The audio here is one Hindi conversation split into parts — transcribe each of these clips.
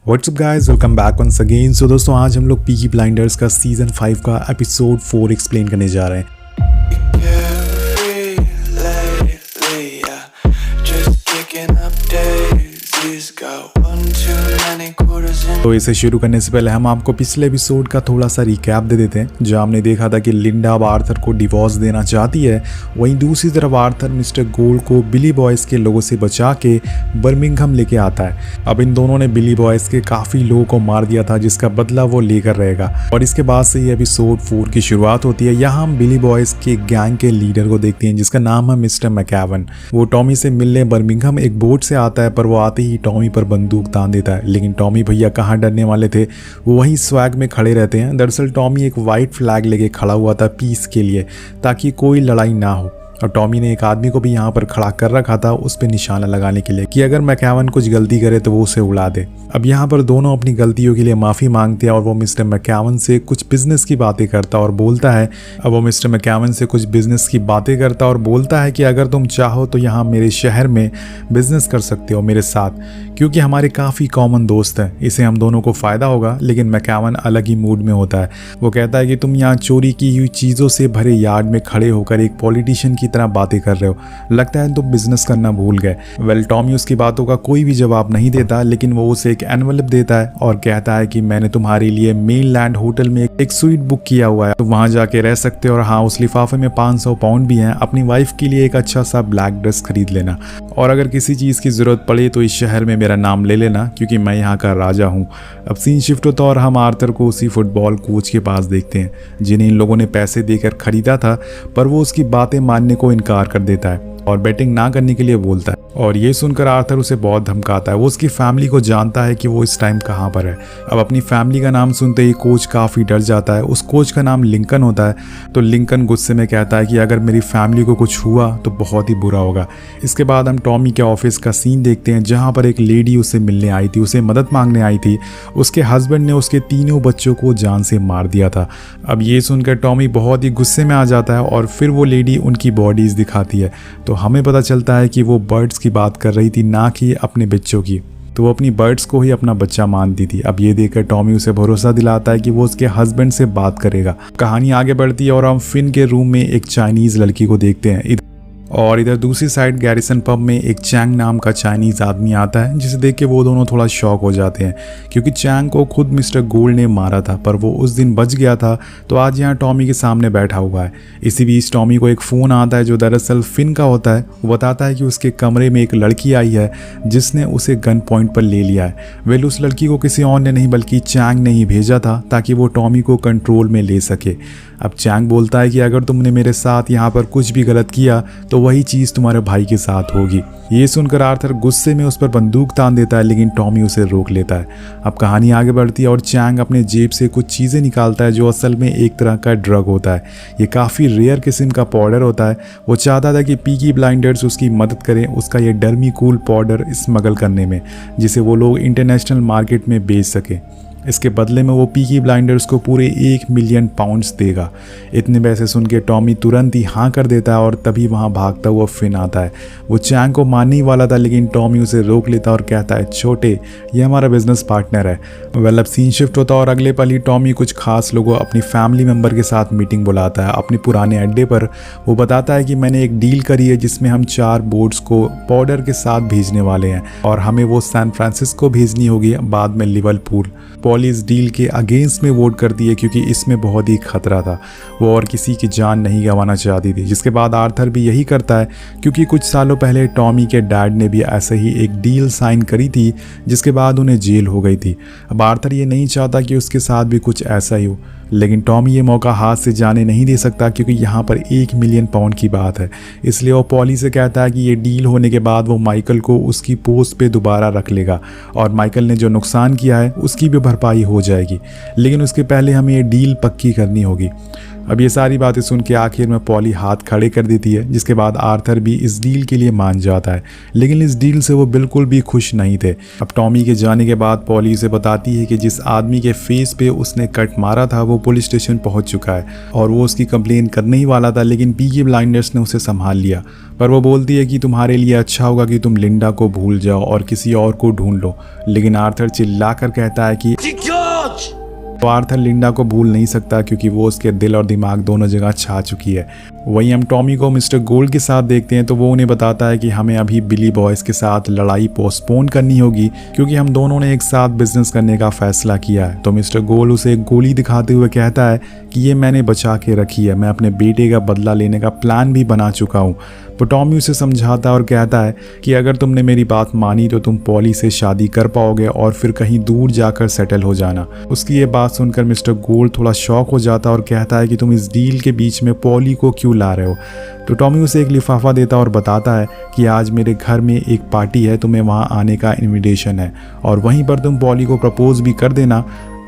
WhatsApp guys, welcome back once again. So दोस्तों, आज हम लोग पीकी ब्लाइंडर्स का सीजन 5 का एपिसोड 4 एक्सप्लेन करने जा रहे हैं। तो इसे शुरू करने से पहले हम आपको पिछले एपिसोड का थोड़ा सा रिकैप दे देते हैं, जहां हमने देखा था कि लिंडा अब आर्थर को डिवोर्स देना चाहती है। वहीं दूसरी तरफ आर्थर मिस्टर गोल्ड को बिली बॉयज के लोगों से बचा के बर्मिंघम लेके आता है। अब इन दोनों ने बिली बॉयज के काफ़ी लोगों को मार दिया था, जिसका बदला वो लेकर रहेगा। और इसके बाद से ये एपिसोड 4 की शुरुआत होती है। यहाँ हम बिली बॉयज के गैंग के लीडर को देखते हैं, जिसका नाम है मिस्टर मैकेवन। वो टॉमी से मिलने बर्मिंघम एक बोट से आता है, पर वो आते ही टॉमी पर बंदूक तान देता है। लेकिन टॉमी भैया कहाँ डरने वाले थे, वो वहीं स्वैग में खड़े रहते हैं। दरअसल टॉमी एक वाइट फ्लैग लेके खड़ा हुआ था पीस के लिए, ताकि कोई लड़ाई ना हो। और टॉमी ने एक आदमी को भी यहाँ पर खड़ा कर रखा था, उस पर निशाना लगाने के लिए कि अगर मैकेवन कुछ गलती करे तो वो उसे उड़ा दे। अब यहाँ पर दोनों अपनी गलतियों के लिए माफ़ी मांगते हैं और वो मिस्टर मैकेवन से कुछ बिजनेस की बातें करता और बोलता है कि अगर तुम चाहो तो यहाँ मेरे शहर में बिजनेस कर सकते हो मेरे साथ, क्योंकि हमारे काफ़ी कॉमन दोस्त हैं, इसे हम दोनों को फ़ायदा होगा। लेकिन मैकेवन अलग ही मूड में होता है। वो कहता है कि तुम यहाँ चोरी की हुई चीज़ों से भरे यार्ड में खड़े होकर एक पॉलिटिशियन की तरह बातें कर रहे हो, लगता है तुम बिजनेस करना भूल गए। वेल, टॉमी उसकी बातों का कोई भी जवाब नहीं देता, लेकिन वो उसे एक एनवेलप देता है और कहता है कि मैंने तुम्हारे लिए मेनलैंड होटल में एक स्वीट बुक किया हुआ है, तो वहां जाके रह सकते हो। और हाँ, उस लिफाफे में 500 पाउंड भी हैं। अपनी वाइफ के लिए एक अच्छा सा ब्लैक ड्रेस खरीद लेना, और अगर किसी चीज़ की ज़रूरत पड़े तो इस शहर में मेरा नाम ले लेना, क्योंकि मैं यहाँ का राजा हूँ। अब सीन शिफ्ट होता और हम आर्थर को उसी फुटबॉल कोच के पास देखते हैं, जिन्हें इन लोगों ने पैसे देकर खरीदा था, पर वो उसकी बातें मानने को इनकार कर देता है और बैटिंग ना करने के लिए बोलता है। और ये सुनकर आर्थर उसे बहुत धमकाता है। वो उसकी फैमिली को जानता है कि वो इस टाइम कहाँ पर है। अब अपनी फैमिली का नाम सुनते ही कोच काफ़ी डर जाता है। उस कोच का नाम लिंकन होता है। तो लिंकन गुस्से में कहता है कि अगर मेरी फैमिली को कुछ हुआ तो बहुत ही बुरा होगा। इसके बाद हम टॉमी के ऑफिस का सीन देखते हैं, जहाँ पर एक लेडी उससे मिलने आई थी, उसे मदद मांगने आई थी। उसके हस्बैंड ने उसके तीनों बच्चों को जान से मार दिया था। अब ये सुनकर टॉमी बहुत ही गुस्से में आ जाता है और फिर वो लेडी उनकी बॉडीज़ दिखाती है। तो हमें पता चलता है कि वो बर्ड्स की बात कर रही थी, ना कि अपने बच्चों की। तो वो अपनी बर्ड्स को ही अपना बच्चा मानती थी। अब ये देखकर टॉमी उसे भरोसा दिलाता है कि वो उसके हस्बैंड से बात करेगा। कहानी आगे बढ़ती है और हम फिन के रूम में एक चाइनीज़ लड़की को देखते हैं, और इधर दूसरी साइड गैरिसन पब में एक चैंग नाम का चाइनीज़ आदमी आता है, जिसे देख के वो दोनों थोड़ा शॉक हो जाते हैं, क्योंकि चैंग को खुद मिस्टर गोल्ड ने मारा था, पर वो उस दिन बच गया था। तो आज यहाँ टॉमी के सामने बैठा हुआ है। इसी बीच टॉमी को एक फ़ोन आता है, जो दरअसल फिन का होता है। वो बताता है कि उसके कमरे में एक लड़की आई है, जिसने उसे गन पॉइंट पर ले लिया है। वेल, उस लड़की को किसी और ने नहीं बल्कि चैंग ने ही भेजा था, ताकि वो टॉमी को कंट्रोल में ले सके। अब चैंग बोलता है कि अगर तुमने मेरे साथ यहाँ पर कुछ भी गलत किया तो वही चीज़ तुम्हारे भाई के साथ होगी। ये सुनकर आर्थर गुस्से में उस पर बंदूक तान देता है, लेकिन टॉमी उसे रोक लेता है। अब कहानी आगे बढ़ती है और चैंग अपने जेब से कुछ चीज़ें निकालता है, जो असल में एक तरह का ड्रग होता है। ये काफ़ी रेयर किस्म का पाउडर होता है। वो चाहता था कि पीकी ब्लाइंडर्स उसकी मदद करें उसका ये डर्मीकूल पाउडर स्मगल करने में, जिसे वो लोग इंटरनेशनल मार्केट में बेच सकें। इसके बदले में वो पीकी ब्लाइंडर्स को पूरे 1 मिलियन पाउंड्स देगा। इतने पैसे सुन के टॉमी तुरंत ही हाँ कर देता है, और तभी वहाँ भागता हुआ फिन आता है। वो चैंग को मारने ही वाला था, लेकिन टॉमी उसे रोक लेता और कहता है, छोटे, ये हमारा बिजनेस पार्टनर है। वेल, अब सीन शिफ्ट होता और अगले पल ही टॉमी कुछ खास लोगों अपनी फैमिली मेम्बर के साथ मीटिंग बुलाता है अपने पुराने अड्डे पर। वो बताता है कि मैंने एक डील करी है, जिसमें हम 4 बोट्स को पाउडर के साथ भेजने वाले हैं, और हमें वो सैन फ्रांसिस्को भेजनी होगी, बाद में लिवरपूल। इस डील के अगेंस्ट में वोट करती है, क्योंकि इसमें बहुत ही खतरा था। वो और किसी की जान नहीं गंवाना चाहती थी। जिसके बाद आर्थर भी यही करता है, क्योंकि कुछ सालों पहले टॉमी के डैड ने भी ऐसे ही एक डील साइन करी थी, जिसके बाद उन्हें जेल हो गई थी। अब आर्थर ये नहीं चाहता कि उसके साथ भी कुछ ऐसा ही हो, लेकिन टॉमी ये मौका हाथ से जाने नहीं दे सकता, क्योंकि यहाँ पर 1 मिलियन पाउंड की बात है। इसलिए वो पॉली से कहता है कि ये डील होने के बाद वो माइकल को उसकी पोस्ट पे दोबारा रख लेगा, और माइकल ने जो नुकसान किया है उसकी भी भरपाई हो जाएगी। लेकिन उसके पहले हमें ये डील पक्की करनी होगी। अब ये सारी बातें सुन के आखिर में पॉली हाथ खड़े कर देती है, जिसके बाद आर्थर भी इस डील के लिए मान जाता है। लेकिन इस डील से वो बिल्कुल भी खुश नहीं थे। अब टॉमी के जाने के बाद पॉली उसे बताती है कि जिस आदमी के फेस पे उसने कट मारा था वो पुलिस स्टेशन पहुंच चुका है और वो उसकी कंप्लेन करने ही वाला था, लेकिन पीकी ब्लाइंडर्स ने उसे संभाल लिया। पर वो बोलती है कि तुम्हारे लिए अच्छा होगा कि तुम लिंडा को भूल जाओ और किसी और को ढूंढ लो। लेकिन आर्थर चिल्लाकर कहता है कि तो आर्थर लिंडा को भूल नहीं सकता, क्योंकि वो उसके दिल और दिमाग दोनों जगह छा चुकी है। वहीं हम टॉमी को मिस्टर गोल्ड के साथ देखते हैं तो वो उन्हें बताता है कि हमें अभी बिली बॉयज के साथ लड़ाई पोस्टपोन करनी होगी, क्योंकि हम दोनों ने एक साथ बिजनेस करने का फैसला किया है। तो मिस्टर गोल्ड उसे एक गोली दिखाते हुए कहता है कि ये मैंने बचा के रखी है, मैं अपने बेटे का बदला लेने का प्लान भी बना चुका हूँ। तो टॉमी उसे समझाता है और कहता है कि अगर तुमने मेरी बात मानी तो तुम पॉली से शादी कर पाओगे और फिर कहीं दूर जाकर सेटल हो जाना। उसकी ये बात सुनकर मिस्टर गोल्ड थोड़ा शॉक हो जाता है और कहता है कि तुम इस डील के बीच में पॉली को क्यों ला रहे हो। तो टॉमी उसे एक लिफाफा देता और बताता है कि आज मेरे घर में एक पार्टी है, तुम्हें वहाँ आने का इनविटेशन है और वहीं पर तुम पॉली को प्रपोज भी कर देना।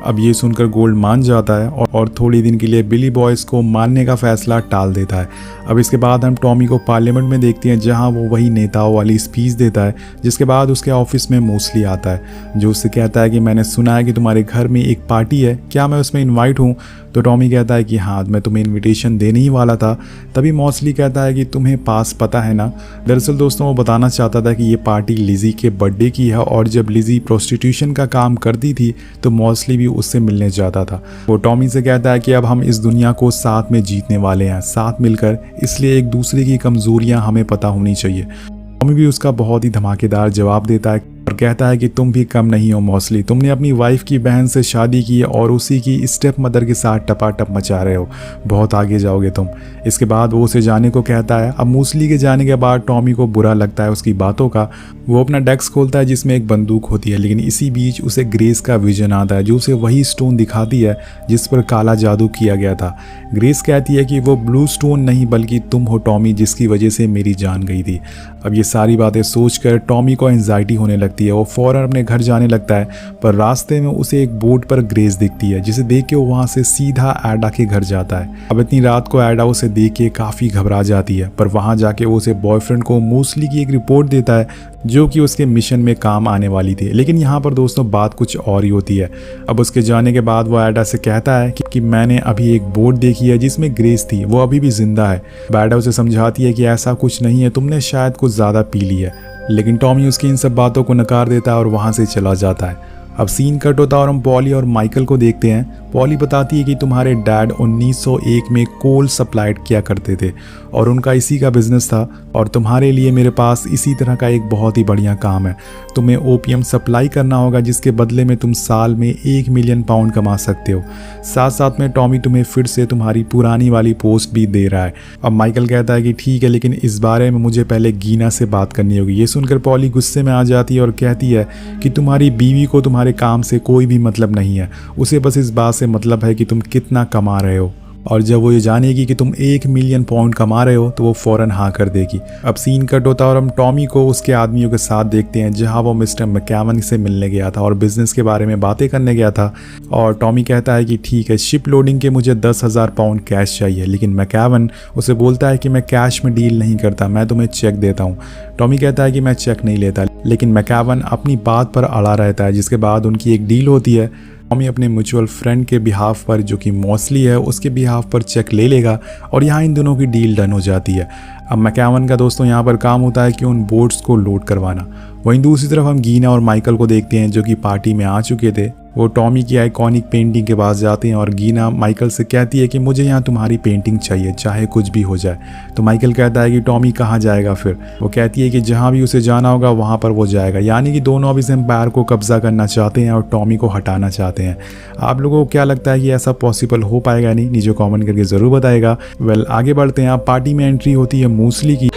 अब ये सुनकर गोल्ड मान जाता है और थोड़ी दिन के लिए बिली बॉयज को मारने का फैसला टाल देता है। अब इसके बाद हम टॉमी को पार्लियामेंट में देखते हैं, जहां वो वही नेताओं वाली स्पीच देता है, जिसके बाद उसके ऑफिस में मोस्टली आता है, जो उससे कहता है कि मैंने सुना है कि तुम्हारे घर में एक पार्टी है, क्या मैं उसमें इन्वाइट हूँ। तो टॉमी कहता है कि हाँ, मैं तुम्हें इन्विटेशन देने ही वाला था। तभी मॉस्ली कहता है कि तुम्हें पास पता है ना। दरअसल दोस्तों वो बताना चाहता था कि ये पार्टी लिजी के बर्थडे की है और जब लिजी प्रोस्टिट्यूशन का काम करती थी तो मॉस्ली भी उससे मिलने जाता था। वो टॉमी से कहता है कि अब हम इस दुनिया को साथ में जीतने वाले हैं, साथ मिलकर, इसलिए एक दूसरे की कमजोरियां हमें पता होनी चाहिए। टॉमी भी उसका बहुत ही धमाकेदार जवाब देता है और कहता है कि तुम भी कम नहीं हो मॉस्ली, तुमने अपनी वाइफ की बहन से शादी की और उसी की स्टेप मदर के साथ टपाटप मचा रहे हो, बहुत आगे जाओगे तुम। इसके बाद वो उसे जाने को कहता है। अब मॉस्ली के जाने के बाद टॉमी को बुरा लगता है उसकी बातों का। वो अपना डेस्क खोलता है जिसमें एक बंदूक होती है, लेकिन इसी बीच उसे ग्रेस का विजन आता है, जो उसे वही स्टोन दिखाती है जिस पर काला जादू किया गया था। ग्रेस कहती है कि वो ब्लू स्टोन नहीं बल्कि तुम हो टॉमी, जिसकी वजह से मेरी जान गई थी। अब ये सारी बातें सोचकर टॉमी को एंजाइटी होने लगती है। वो फौरन अपने घर जाने लगता है, पर रास्ते में उसे एक बोर्ड पर ग्रेस दिखती है, जिसे देख के वो वहाँ से सीधा एडा के घर जाता है। अब इतनी रात को एडा उसे देख के काफ़ी घबरा जाती है, पर वहाँ जाके वो उसे बॉयफ्रेंड को मॉस्ली की एक रिपोर्ट देता है जो कि उसके मिशन में काम आने वाली थी। लेकिन यहाँ पर दोस्तों बात कुछ और ही होती है। अब उसके जाने के बाद वो एडा से कहता है कि मैंने अभी एक बोर्ड देखी है जिसमें ग्रेस थी, वो अभी भी जिंदा है। एडा उसे समझाती है कि ऐसा कुछ नहीं है, तुमने शायद कुछ ज़्यादा पी ली है। लेकिन टॉमी उसकी इन सब बातों को नकार देता है और वहाँ से चला जाता है। अब सीन कट होता है और हम पॉली और माइकल को देखते हैं। पॉली बताती है कि तुम्हारे डैड 1901 में कोल सप्लाइड किया करते थे और उनका इसी का बिजनेस था, और तुम्हारे लिए मेरे पास इसी तरह का एक बहुत ही बढ़िया काम है। तुम्हें ओपीएम सप्लाई करना होगा, जिसके बदले में तुम साल में 1 मिलियन पाउंड कमा सकते हो। साथ साथ में टॉमी तुम्हें फिर से तुम्हारी पुरानी वाली पोस्ट भी दे रहा है। अब माइकल कहता है कि ठीक है, लेकिन इस बारे में मुझे पहले गीना से बात करनी होगी। ये सुनकर पॉली गुस्से में आ जाती है और कहती है कि तुम्हारी बीवी को तुम्हारे काम से कोई भी मतलब नहीं है, उसे बस इस बात से मतलब है कि तुम कितना कमा रहे हो। और जब वो ये जानेगी कि तुम 1 मिलियन पाउंड कमा रहे हो तो वो फौरन हाँ कर देगी। अब सीन कट होता है और हम टॉमी को उसके आदमियों के साथ देखते हैं, जहां वो मिस्टर मैकैवन से मिलने गया था और बिजनेस के बारे में बातें करने गया था। और टॉमी कहता है कि ठीक है, शिप लोडिंग के मुझे 10,000 पाउंड कैश चाहिए, लेकिन मैकैवन उसे बोलता है कि मैं कैश में डील नहीं करता, मैं तुम्हें चेक देता हूँ। टॉमी कहता है कि मैं चेक नहीं लेता, लेकिन मैकैवन अपनी बात पर अड़ा रहता है। जिसके बाद उनकी एक डील होती है। टॉमी अपने म्यूचुअल फ्रेंड के बिहाफ पर, जो कि मॉस्ली है, उसके बिहाफ पर चेक ले लेगा और यहाँ इन दोनों की डील डन हो जाती है। अब मैकैवन का दोस्तों यहाँ पर काम होता है कि उन बोट्स को लोड करवाना। वहीं दूसरी तरफ हम गीना और माइकल को देखते हैं, जो कि पार्टी में आ चुके थे। वो टॉमी की आइकॉनिक पेंटिंग के पास जाते हैं और गीना माइकल से कहती है कि मुझे यहाँ तुम्हारी पेंटिंग चाहिए, चाहे कुछ भी हो जाए। तो माइकल कहता है कि टॉमी कहाँ जाएगा फिर। वो कहती है कि जहाँ भी उसे जाना होगा वहाँ पर वो जाएगा। यानी कि दोनों अब इस एम्पायर को कब्जा करना चाहते हैं और टॉमी को हटाना चाहते हैं। आप लोगों को क्या लगता है कि ऐसा पॉसिबल हो पाएगा? नहीं, नीचे कॉमेंट करके ज़रूर बताएगा। वेल, आगे बढ़ते हैं। आप पार्टी में एंट्री होती है मॉस्ली की।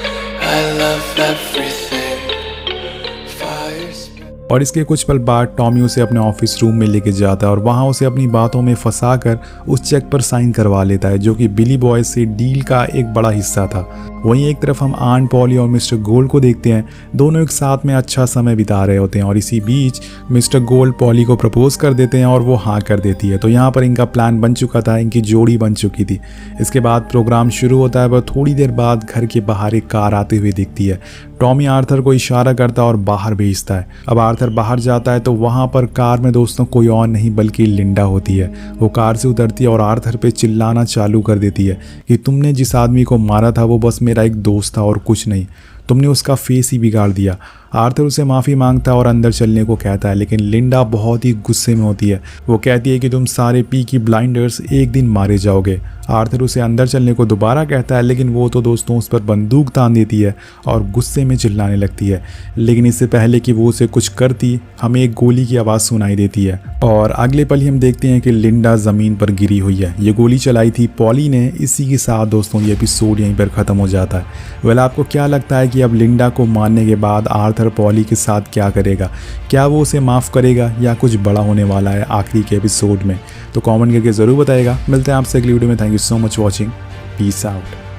और इसके कुछ पल बाद टॉमी उसे अपने ऑफिस रूम में लेके जाता है और वहाँ उसे अपनी बातों में फंसा कर उस चेक पर साइन करवा लेता है जो कि बिली बॉय से डील का एक बड़ा हिस्सा था। वहीं एक तरफ हम आंट पॉली और मिस्टर गोल्ड को देखते हैं, दोनों एक साथ में अच्छा समय बिता रहे होते हैं और इसी बीच मिस्टर गोल्ड पॉली को प्रपोज कर देते हैं और वो हाँ कर देती है। तो यहाँ पर इनका प्लान बन चुका था, इनकी जोड़ी बन चुकी थी। इसके बाद प्रोग्राम शुरू होता है, पर थोड़ी देर बाद घर के बाहर एक कार आते हुए दिखती है। टॉमी आर्थर को इशारा करता है और बाहर भेजता है। अब आर्थर बाहर जाता है तो वहाँ पर कार में दोस्तों कोई और नहीं बल्कि लिंडा होती है। वो कार से उतरती है और आर्थर पे चिल्लाना चालू कर देती है कि तुमने जिस आदमी को मारा था वो बस मेरा एक दोस्त था और कुछ नहीं, तुमने उसका फेस ही बिगाड़ दिया। आर्थर उसे माफ़ी मांगता है और अंदर चलने को कहता है, लेकिन लिंडा बहुत ही गुस्से में होती है। वो कहती है कि तुम सारे पीकी ब्लाइंडर्स एक दिन मारे जाओगे। आर्थर उसे अंदर चलने को दोबारा कहता है, लेकिन वो तो दोस्तों उस पर बंदूक तान देती है और गुस्से में चिल्लाने लगती है। लेकिन इससे पहले कि वो उसे कुछ करती, हमें एक गोली की आवाज़ सुनाई देती है और अगले पल ही हम देखते हैं कि लिंडा ज़मीन पर गिरी हुई है। ये गोली चलाई थी पॉली ने। इसी के साथ दोस्तों ये एपिसोड यहीं पर ख़त्म हो जाता है। वेल, आपको क्या लगता है कि अब लिंडा को मारने के बाद आर्थर पॉली के साथ क्या करेगा? क्या वो उसे माफ़ करेगा या कुछ बड़ा होने वाला है आखिरी के एपिसोड में? तो कमेंट करके ज़रूर बताइएगा। मिलते हैं आपसे अगली वीडियो में। Thank you so much watching. Peace out.